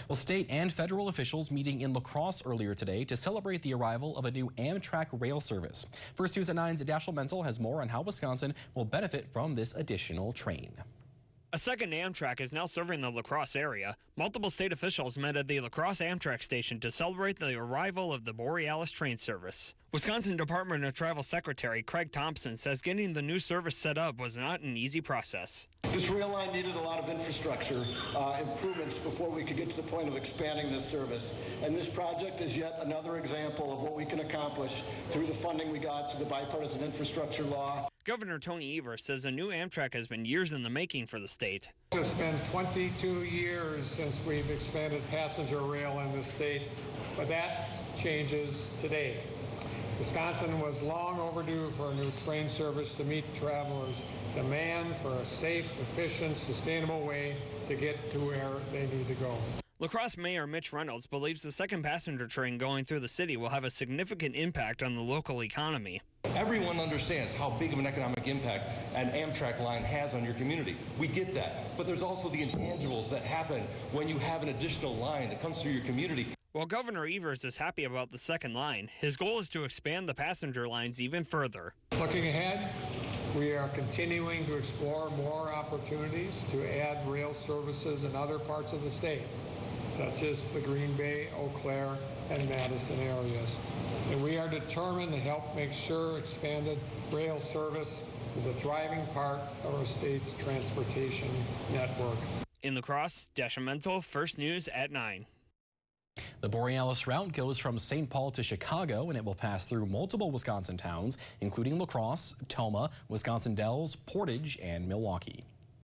Well, state and federal officials meeting in La Crosse earlier today to celebrate the arrival of a new Amtrak rail service. First News at 9's Dashiell Menzel has more on how Wisconsin will benefit from this additional train. A second Amtrak is now serving the La Crosse area. Multiple state officials met at the La Crosse Amtrak station to celebrate the arrival of the Borealis train service. Wisconsin Department of Travel Secretary Craig Thompson says getting the new service set up was not an easy process. This rail line needed a lot of infrastructure improvements before we could get to the point of expanding this service. And this project is yet another example of what we can accomplish through the funding we got through the bipartisan infrastructure law. Governor Tony Evers says a new Amtrak has been years in the making for the state. It's been 22 years since we've expanded passenger rail in the state, but that changes today. Wisconsin was long overdue for a new train service to meet travelers' demand for a safe, efficient, sustainable way to get to where they need to go. La Crosse Mayor Mitch Reynolds believes the second passenger train going through the city will have a significant impact on the local economy. Everyone understands how big of an economic impact an Amtrak line has on your community. We get that. But there's also the intangibles that happen when you have an additional line that comes through your community. While Governor Evers is happy about the second line, his goal is to expand the passenger lines even further. Looking ahead, we are continuing to explore more opportunities to add rail services in other parts of the state, such as the Green Bay, Eau Claire, and Madison areas. And we are determined to help make sure expanded rail service is a thriving part of our state's transportation network. In La Crosse, Dashiell Menzel, First News at 9. The Borealis route goes from St. Paul to Chicago, and it will pass through multiple Wisconsin towns, including La Crosse, Tomah, Wisconsin Dells, Portage, and Milwaukee.